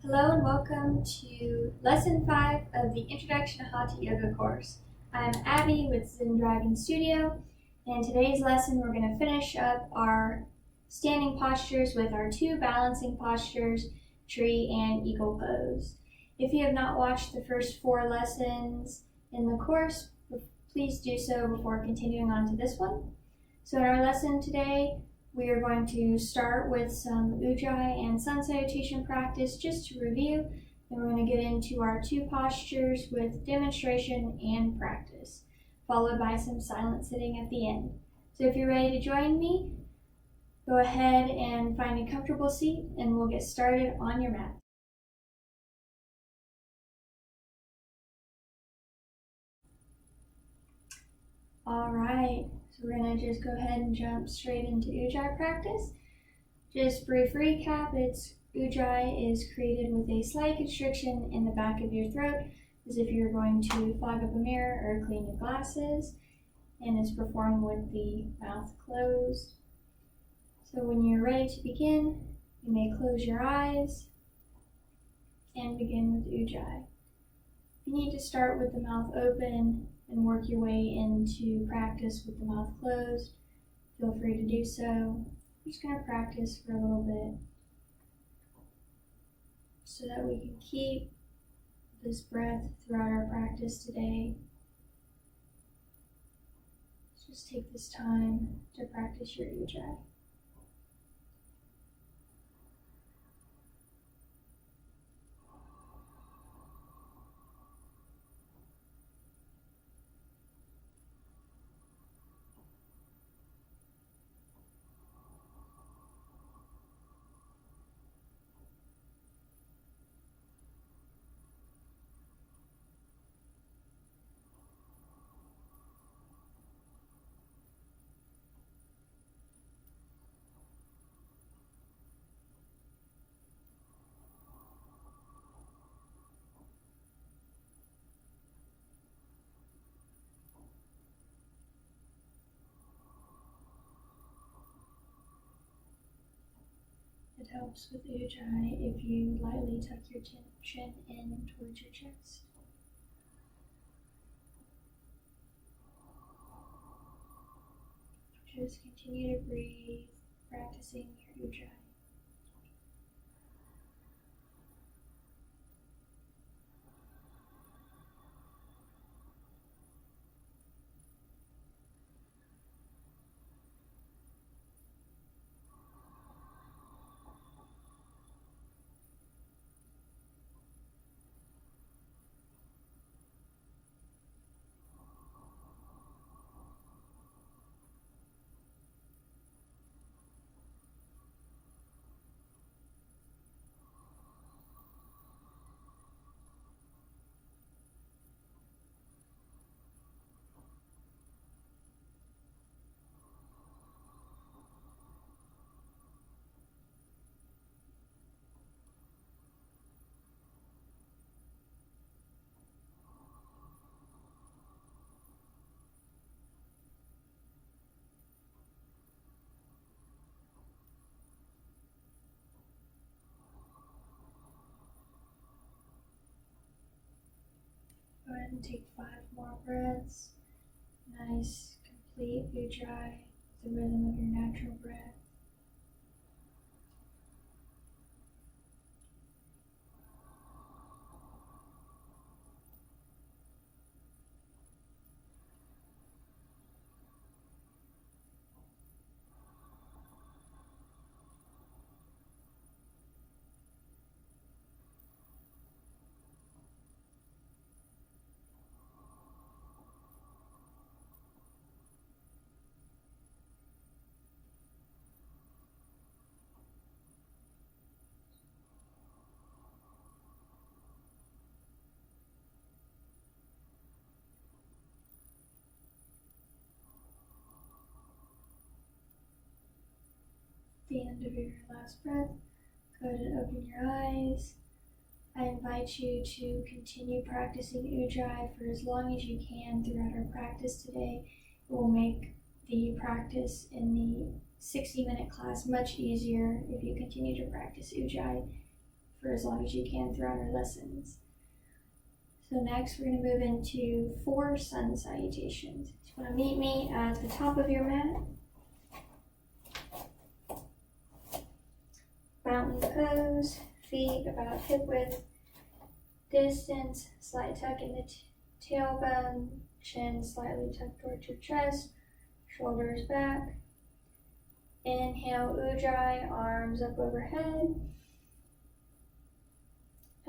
Hello and welcome to Lesson 5 of the Introduction to Hatha Yoga course. I'm Abby with Zen Dragon Studio, and today's lesson we're going to finish up our standing postures with our two balancing postures, tree and eagle pose. If you have not watched the first 4 lessons in the course, please do so before continuing on to this one. So in our lesson today, we are going to start with some Ujjayi and sun salutation practice just to review. Then we're going to get into our 2 postures with demonstration and practice, followed by some silent sitting at the end. So if you're ready to join me, go ahead and find a comfortable seat and we'll get started on your mat. All right, so we're going to just go ahead and jump straight into Ujjayi practice. Just brief recap, Ujjayi is created with a slight constriction in the back of your throat, as if you're going to fog up a mirror or clean your glasses, and is performed with the mouth closed. So when you're ready to begin, you may close your eyes and begin with Ujjayi. If you need to start with the mouth open and work your way into practice with the mouth closed, feel free to do so. I'm just going to practice for a little bit so that we can keep this breath throughout our practice today. Just take this time to practice your Ujjayi. It helps with Ujjayi if you lightly tuck your chin in towards your chest. Just continue to breathe, practicing your Ujjayi. Go ahead and take 5 more breaths. Nice, complete Ujjayi, the rhythm of your natural breath. At the end of your last breath, go ahead and open your eyes. I invite you to continue practicing Ujjayi for as long as you can throughout our practice today. It will make the practice in the 60-minute class much easier if you continue to practice Ujjayi for as long as you can throughout our lessons. So next we're going to move into 4 sun salutations. You want to meet me at the top of your mat. Mountain pose, feet about hip width distance, slight tuck in the tailbone, chin slightly tucked towards your chest, shoulders back. Inhale, Ujjayi, arms up overhead.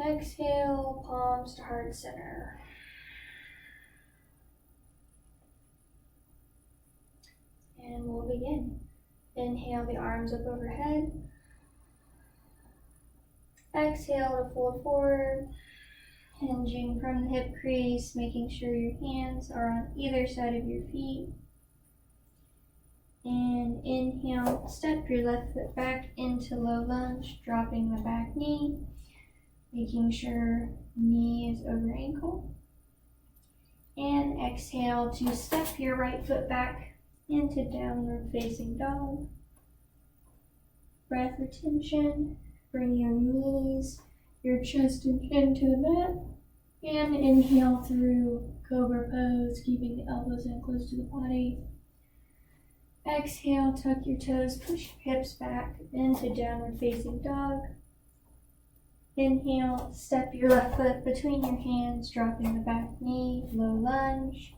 Exhale, palms to heart center. And we'll begin. Inhale the arms up overhead. Exhale to fold forward, hinging from the hip crease, making sure your hands are on either side of your feet. And inhale, step your left foot back into low lunge, dropping the back knee, making sure knee is over ankle. And exhale to step your right foot back into downward facing dog. Breath retention. Bring your knees, your chest and chin to the mat. And inhale through Cobra pose, keeping the elbows in close to the body. Exhale, tuck your toes, push your hips back into downward facing dog. Inhale, step your left foot between your hands, dropping the back knee, low lunge.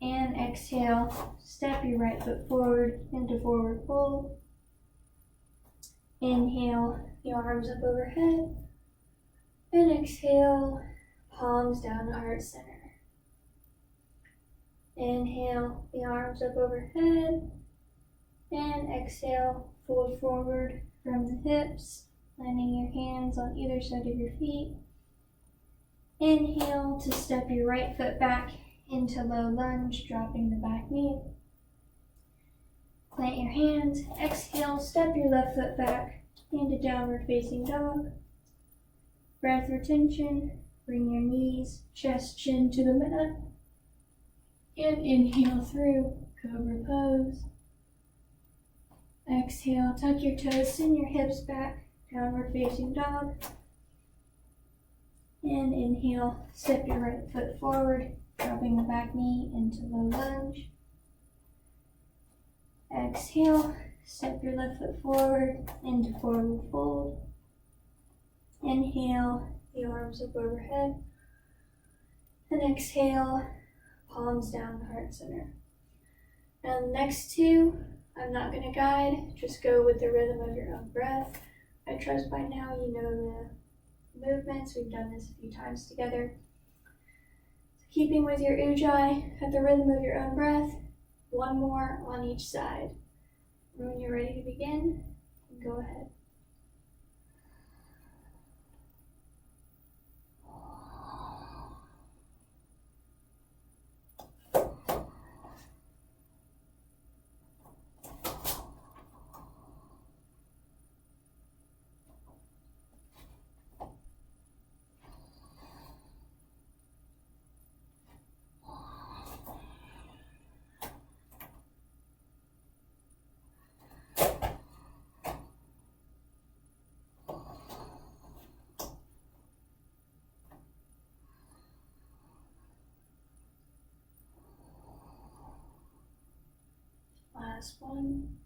And exhale, step your right foot forward into forward fold. Inhale, the arms up overhead. And exhale, palms down to heart center. Inhale, the arms up overhead. And exhale, fold forward from the hips, landing your hands on either side of your feet. Inhale to step your right foot back into low lunge, dropping the back knee. Plant your hands. Exhale, step your left foot back into downward facing dog. Breath retention. Bring your knees, chest, chin to the mat. And inhale through Cobra pose. Exhale, tuck your toes, send your hips back, downward facing dog. And inhale, step your right foot forward, dropping the back knee into low lunge. Exhale, step your left foot forward into forward fold. Inhale, the arms up overhead. And exhale, palms down to heart center. Now the next 2, I'm not going to guide, just go with the rhythm of your own breath. I trust by now you know the movements. We've done this a few times together. So keeping with your Ujjayi at the rhythm of your own breath, 1 more on each side. And when you're ready to begin, go ahead. Last one.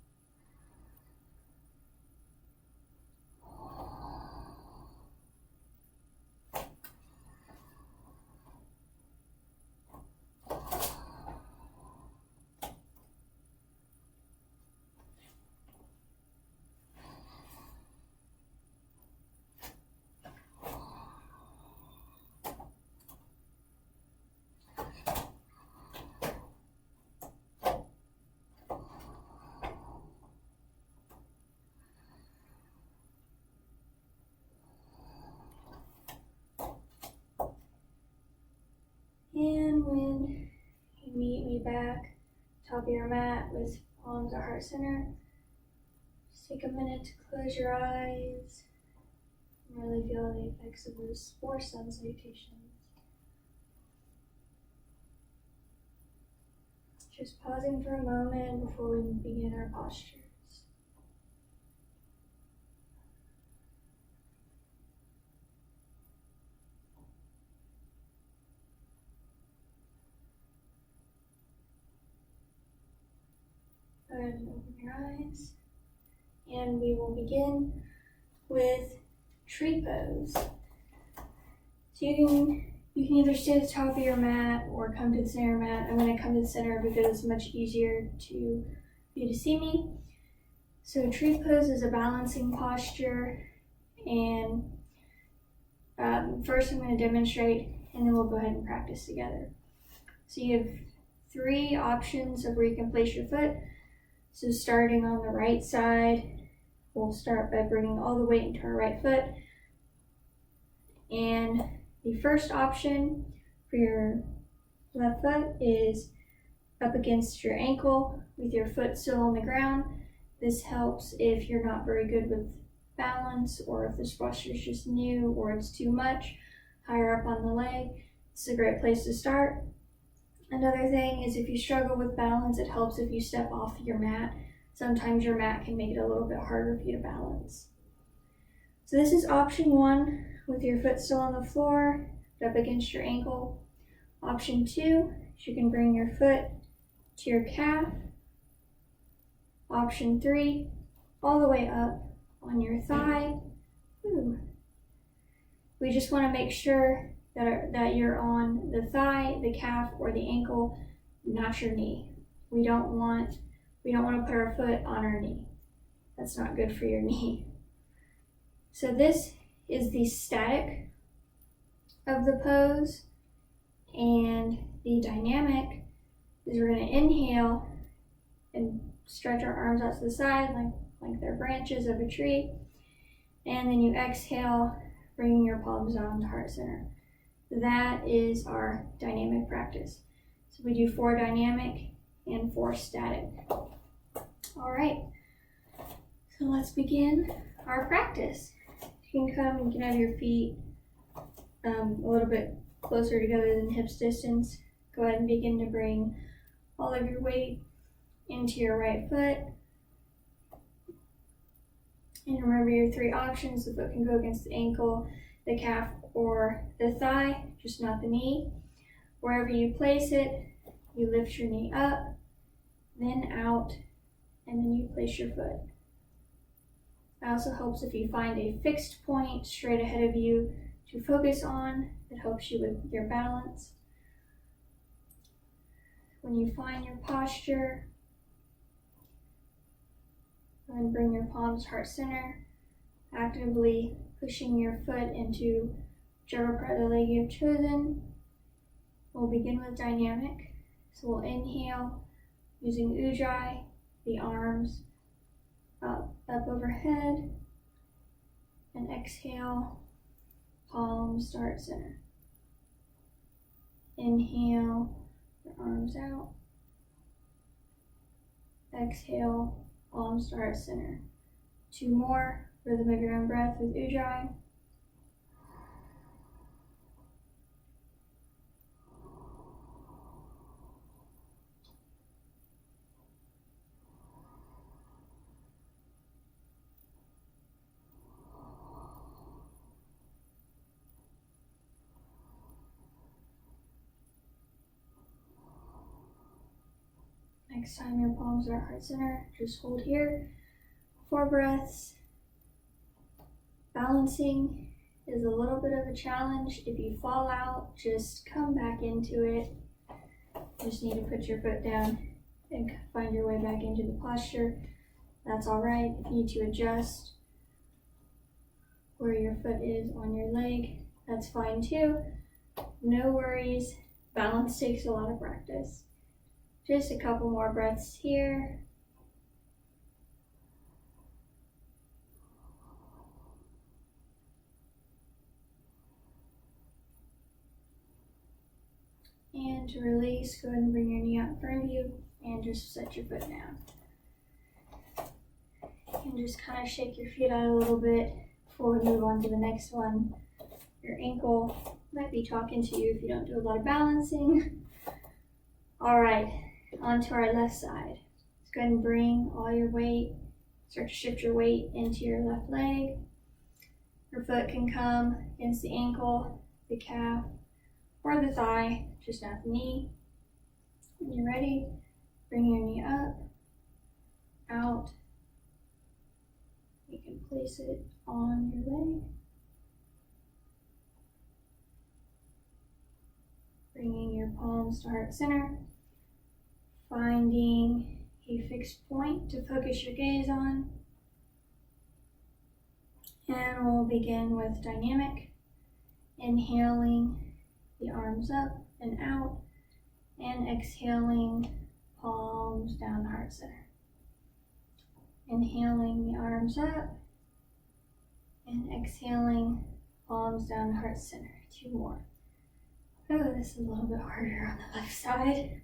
And when you meet me back, top of your mat with palms at heart center, just take a minute to close your eyes and really feel the effects of those 4 sun salutations. Just pausing for a moment before we begin our postures. ahead and open your eyes. And we will begin with tree pose. So you can either stay at the top of your mat or come to the center of your mat. I'm going to come to the center because it's much easier for you to see me. So tree pose is a balancing posture, and first I'm going to demonstrate and then we'll go ahead and practice together. So you have 3 options of where you can place your foot. So starting on the right side, we'll start by bringing all the weight into our right foot. And the first option for your left foot is up against your ankle with your foot still on the ground. This helps if you're not very good with balance, or if this posture is just new or it's too much higher up on the leg. It's a great place to start. Another thing is if you struggle with balance, it helps if you step off your mat. Sometimes your mat can make it a little bit harder for you to balance. So this is option 1 with your foot still on the floor, up against your ankle. Option 2 is you can bring your foot to your calf. Option 3, all the way up on your thigh. We just want to make sure that you're on the thigh, the calf, or the ankle, not your knee. We don't want to put our foot on our knee. That's not good for your knee. So this is the static of the pose, and the dynamic is we're going to inhale and stretch our arms out to the side like they're branches of a tree, and then you exhale, bringing your palms down to heart center. That is our dynamic practice. So we do 4 dynamic and 4 static. All right, so let's begin our practice. You can have your feet a little bit closer together than hips distance. Go ahead and begin to bring all of your weight into your right foot. And remember your 3 options. The foot can go against the ankle, the calf, or the thigh, just not the knee. Wherever you place it, you lift your knee up, then out, and then you place your foot. It also helps if you find a fixed point straight ahead of you to focus on. It helps you with your balance. When you find your posture, go ahead and bring your palms heart center, actively pushing your foot into whichever part of the leg you've chosen. We'll begin with dynamic. So we'll inhale using ujjayi, the arms up overhead, and exhale, palms to heart center. Inhale, your arms out. Exhale, palms to heart center. 2 more, rhythm of your own breath with ujjayi. Next time your palms are heart center, just hold here. 4 breaths. Balancing is a little bit of a challenge. If you fall out, just come back into it. Just need to put your foot down and find your way back into the posture. That's all right. If you need to adjust where your foot is on your leg, that's fine too. No worries. Balance takes a lot of practice. Just a couple more breaths here. And to release, go ahead and bring your knee out in front of you and just set your foot down. And just kind of shake your feet out a little bit before we move on to the next one. Your ankle might be talking to you if you don't do a lot of balancing. All right, on to our left side. Let's go ahead and bring all your weight, start to shift your weight into your left leg. Your foot can come against the ankle, the calf, or the thigh, just not the knee. When you're ready, bring your knee up, place it on your leg. Bringing your palms to heart center. Finding a fixed point to focus your gaze on. And we'll begin with dynamic. Inhaling the arms up and out. And exhaling, palms down heart center. Inhaling the arms up. And exhaling, palms down heart center. 2 more. Oh, this is a little bit harder on the left side.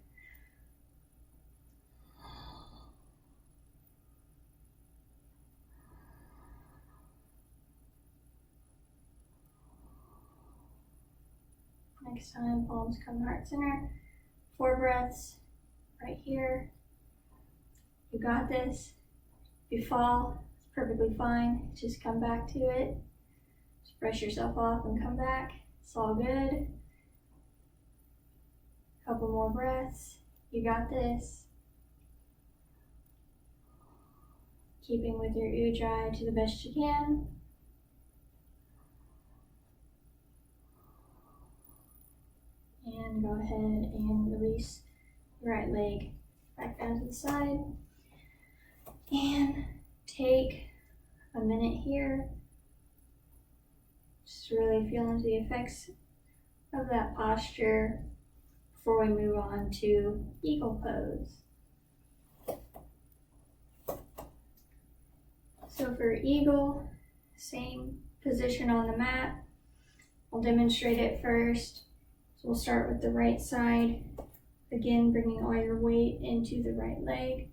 Next time, palms come to heart center. 4 breaths right here. You got this. If you fall, it's perfectly fine. Just come back to it. Just brush yourself off and come back. It's all good. Couple more breaths. You got this. Keeping with your ujjayi to the best you can. And go ahead and release your right leg back down to the side. And take a minute here. Just really feel into the effects of that posture before we move on to eagle pose. So for eagle, same position on the mat. I'll demonstrate it first. So we'll start with the right side. Again, bringing all your weight into the right leg.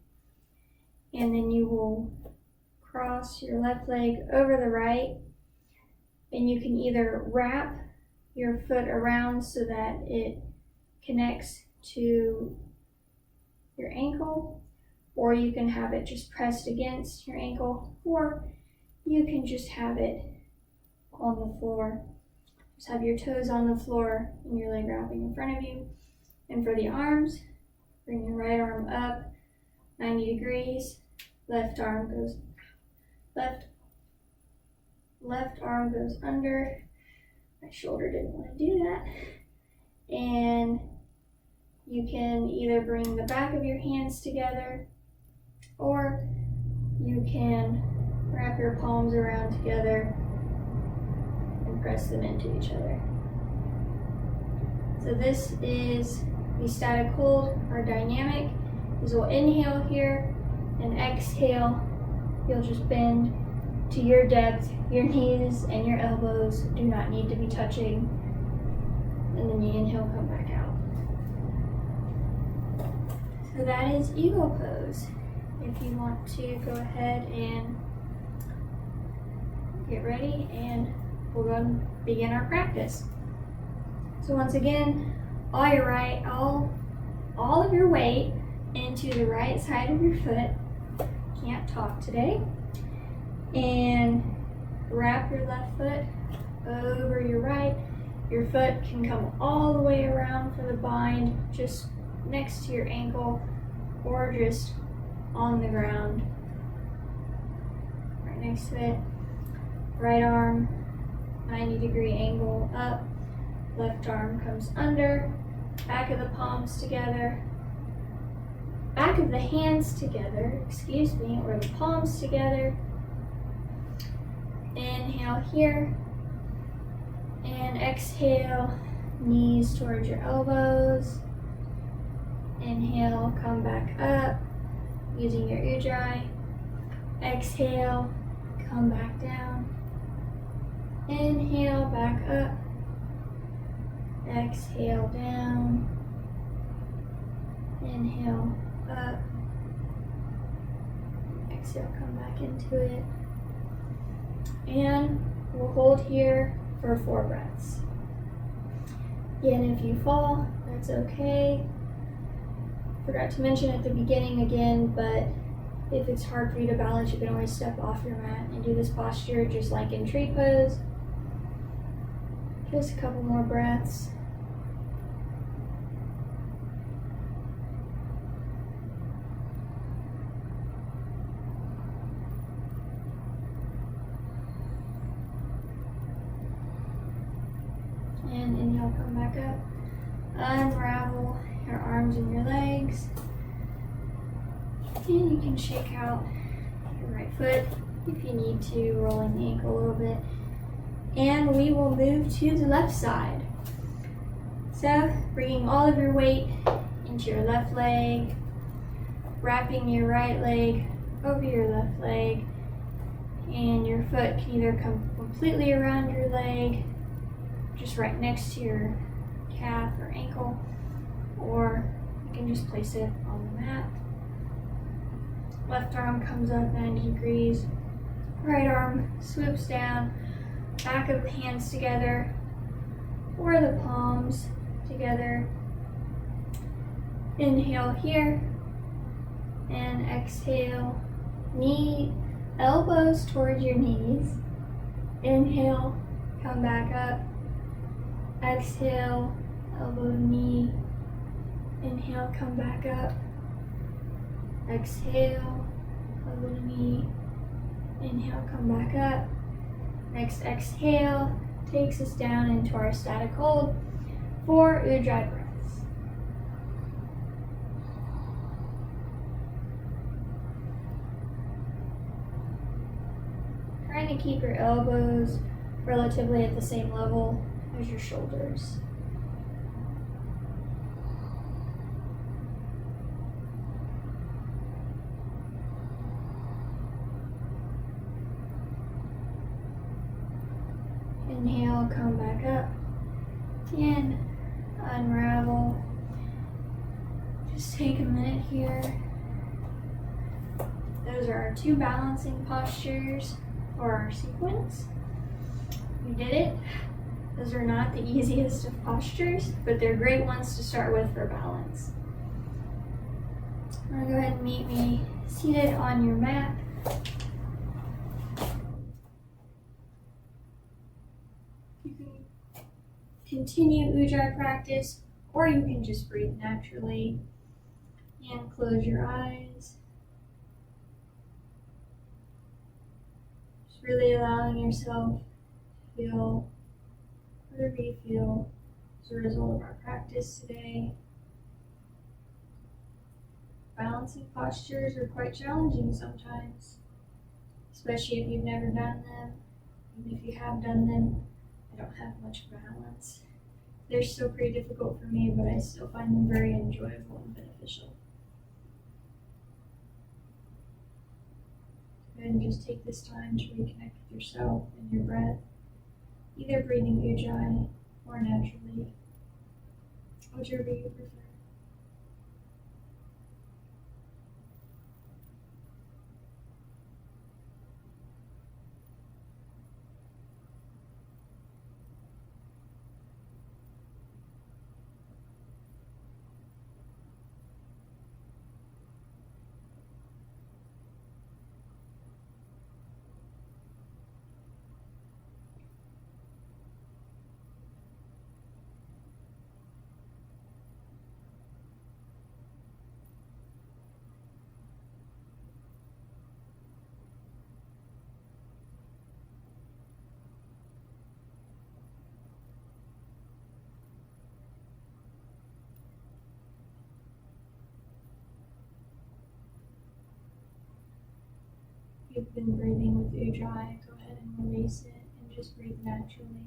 And then you will cross your left leg over the right. And you can either wrap your foot around so that it connects to your ankle, or you can have it just pressed against your ankle, or you can just have it on the floor. Just have your toes on the floor and your leg wrapping in front of you. And for the arms, bring your right arm up 90 degrees. Left arm goes left arm goes under. My shoulder didn't want to do that. And you can either bring the back of your hands together, or you can wrap your palms around together and press them into each other. So this is the static hold. Our dynamic is we'll inhale here and exhale. You'll just bend to your depth. Your knees and your elbows do not need to be touching. And then you inhale, come back out. So that is eagle pose. If you want to go ahead and get ready, and we'll go and begin our practice. So once again, all of your weight into the right side of your foot. Can't talk today. And wrap your left foot over your right. Your foot can come all the way around for the bind, just next to your ankle, or just on the ground, right next to it. Right arm, 90-degree angle up. Left arm comes under. Back of the palms together. Back of the hands together, or the palms together. Inhale here. And exhale, knees towards your elbows. Inhale, come back up using your ujjayi. Exhale, come back down. Inhale, back up. Exhale, down. Inhale, up. Exhale, come back into it. And we'll hold here for 4 breaths. Again, if you fall, that's okay. Forgot to mention at the beginning again, but if it's hard for you to balance, you can always step off your mat and do this posture just like in tree pose. Just a couple more breaths. Inhale, come back up. Unravel your arms and your legs. And you can shake out your right foot if you need to, rolling the ankle a little bit. And we will move to the left side. So, bringing all of your weight into your left leg, wrapping your right leg over your left leg, and your foot can either come completely around your leg, just right next to your calf or ankle, or you can just place it on the mat. Left arm comes up 90 degrees, right arm swoops down, back of the hands together, or the palms together. Inhale here, and exhale, elbows towards your knees. Inhale, come back up. Exhale, elbow to knee. Inhale, come back up. Exhale, elbow to knee. Inhale, come back up. Next exhale takes us down into our static hold for Ujjayi breaths. Trying to keep your elbows relatively at the same level as your shoulders. Inhale, come back up, and unravel. Just take a minute here. Those are our 2 balancing postures for our sequence. We did it. Those are not the easiest of postures, but they're great ones to start with for balance. I'm going to go ahead and meet me seated on your mat. You can continue Ujjayi practice, or you can just breathe naturally and close your eyes. Just really allowing yourself to feel whatever you feel as a result of our practice today. Balancing postures are quite challenging sometimes, especially if you've never done them. Even if you have done them, I don't have much balance. They're still pretty difficult for me, but I still find them very enjoyable and beneficial. And just take this time to reconnect with yourself and your breath, either breathing Ujjayi or naturally, whichever you prefer. If you've been breathing with Ujjayi, go ahead and release it and just breathe naturally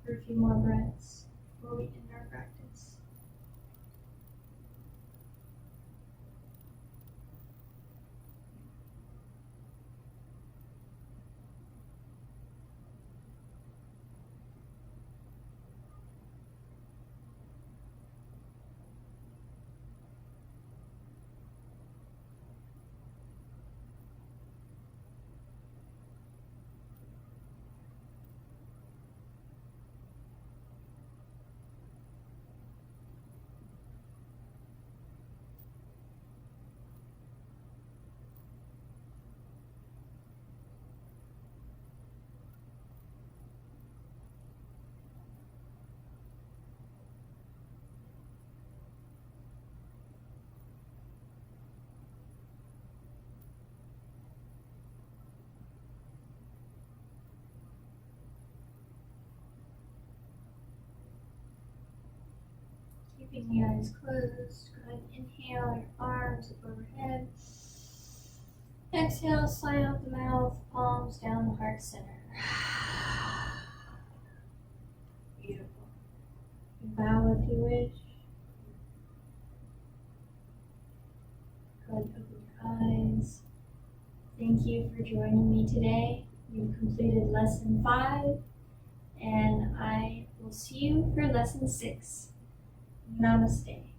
for a few more breaths before we end our practice. keeping the eyes closed. Good. Inhale, your arms up overhead. Exhale, slide out the mouth, palms down the heart center. Beautiful. You bow if you wish. Good. Open your eyes. Thank you for joining me today. You've completed lesson 5, and I will see you for lesson 6. Namaste.